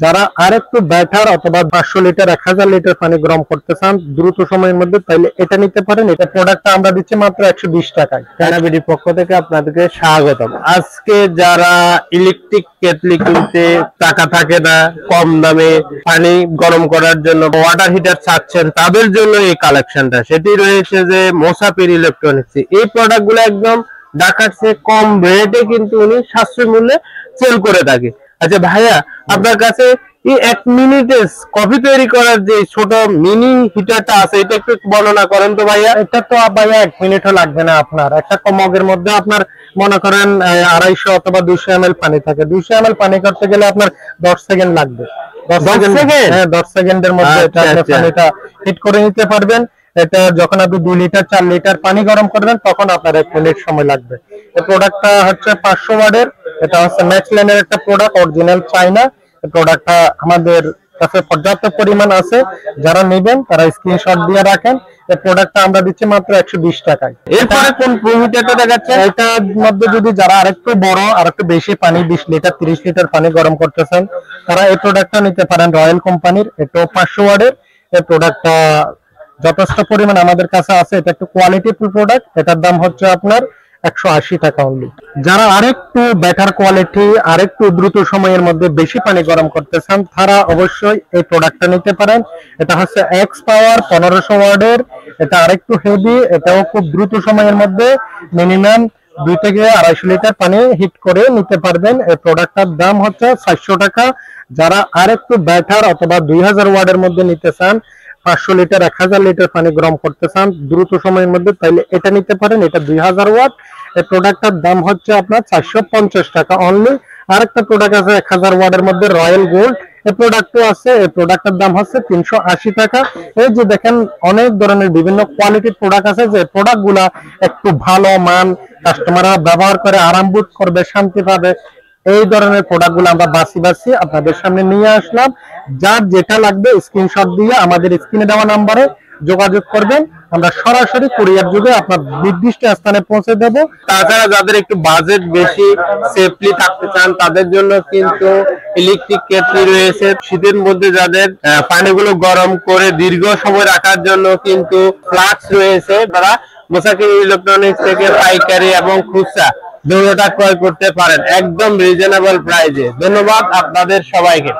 যারা আরেকটু বেটার অথবা 500 লিটার 1000 লিটার পানি গরম করতে চান দ্রুত সময়ের মধ্যে, তাইলে এটা নিতে পারেন। এটা প্রোডাক্টটা আমরা দিচ্ছি মাত্র 120 টাকায়। কানাবিডির পক্ষ থেকে আপনাদেরকে স্বাগতম। আজকে যারা ইলেকট্রিক কেটলি কিনতে টাকা থাকে না, কম দামে পানি গরম করার জন্য ওয়াটার হিটার চাচ্ছেন, তাদের জন্য এই কালেকশনটা। সেটি রয়েছে যে মোসাফির ইলেকট্রনিক্স। এই প্রোডাক্টগুলো একদম ঢাকার চেয়ে কম রেটে কিন্তু উনি সাশ্রয়ী মূল্যে সেল করে থাকে। আচ্ছা ভাইয়া, আপনার কাছে এই 1 মিনিটে কফি তৈরি করার যে ছোট মিনি হিটারটা আছে, এটা একটু বর্ণনা করেন তো ভাইয়া। এটা তো ভাইয়া 1 মিনিটও লাগবে না আপনার। একটা মগের মধ্যে আপনার মনে করেন 250 অথবা 200 ml পানি থাকে। 200 ml পানি করতে গেলে আপনার 10 সেকেন্ড লাগবে। 10 সেকেন্ড? হ্যাঁ, 10 সেকেন্ডের মধ্যে এটা পানিটা হিট করে নিতে পারবেন। এটা যখন আপনি 2 লিটার 4 লিটার পানি গরম করবেন তখন আপনার 1 মিনিট সময় লাগবে। এই প্রোডাক্টটা হচ্ছে 500 ওয়াটের। এটা হচ্ছে ম্যাক্সলাইনের একটা প্রোডাক্ট, অরিজিনাল চায়না। এই প্রোডাক্টটা আমাদের কাছে পর্যাপ্ত পরিমাণ আছে। যারা নেবেন তারা স্ক্রিনশট দিয়ে রাখেন। এই প্রোডাক্টটা আমরা দিচ্ছি মাত্র 120 টাকায়। এরপরে কোন হিটারটা দেখাচ্ছে? এটার মধ্যে যদি যারা আরেকটু বড় আরেকটু বেশি পানি 20 লিটার 30 লিটার পানি গরম করতেছেন, তারা এই প্রোডাক্টটা নিতে পারেন রয়্যাল কোম্পানির। এটাও 500 ওয়াটের। এই প্রোডাক্টটা যথেষ্ট পরিমাণ আমাদের কাছে আছে। এটা একটু কোয়ালিটিফুল প্রোডাক্ট। এটার দাম হচ্ছে আপনার 180 টাকা অনলি। যারা আরেকটু বেটার কোয়ালিটি আরেকটু দ্রুত সময়ের মধ্যে বেশি পানি গরম করতে চান, তারা অবশ্যই এই প্রোডাক্টটা নিতে পারেন। এটা হচ্ছে এক্স পাওয়ার 1500 ওয়াটের। এটা আরেকটু হেভি। এটাও খুব দ্রুত সময়ের মধ্যে মিনিমাম 2 থেকে 250 লিটার পানি হিট করে নিতে পারবেন। এই প্রোডাক্টটার দাম হচ্ছে 400 টাকা। যারা আরেকটু বেটার অথবা 2000 ওয়াটের মধ্যে নিতে চান, 500 লিটার 1000 লিটার পানি গরম করতে চান দ্রুত সময়ের মধ্যে, তাইলে এটা নিতে পারেন। এটা 2000 ওয়াট। এই প্রোডাক্টটার দাম হচ্ছে আপনার 450 টাকা অনলি। আরেকটা প্রোডাক্ট আছে 1000 ওয়াটের মধ্যে, রয়্যাল গোল্ড। এই প্রোডাক্টও আছে। এই প্রোডাক্টের দাম হচ্ছে 380 টাকা। এই যে দেখেন অনেক ধরনের বিভিন্ন কোয়ালিটির প্রোডাক্ট আছে, যে প্রোডাক্টগুলা একটু ভালো মান, কাস্টমাররা ব্যবহার করে আরাম বোধ করবে, শান্তি পাবে, এই ধরনের প্রোডাক্টগুলো আমরা বাছি বাছি আপনাদের সামনে নিয়ে আসলাম। যার যেটা লাগবে স্ক্রিনশট দিয়ে আমাদের স্ক্রিনে দেওয়া নাম্বারে যোগাযোগ করবেন। আমরা সরাসরি কুরিয়ার যুগে আপনার নির্দিষ্ট স্থানে পৌঁছে দেব। তাছাড়া যাদের একটু বাজেট বেশি, সেফলি থাকতে চান, তাদের জন্য কিন্তু ইলেকট্রিক কেটলি রয়েছে। শীতের মধ্যে যাদের পানিগুলো গরম করে দীর্ঘ সময় রাখার জন্য কিন্তু ফ্লাক্স রয়েছে। তারা মোসাফির ইলেকট্রনিক্স থেকে পাইকারি এবং খুচরা দুটোটা ক্রয় করতে পারেন একদম রিজনেবল প্রাইসে। ধন্যবাদ আপনাদের সবাইকে।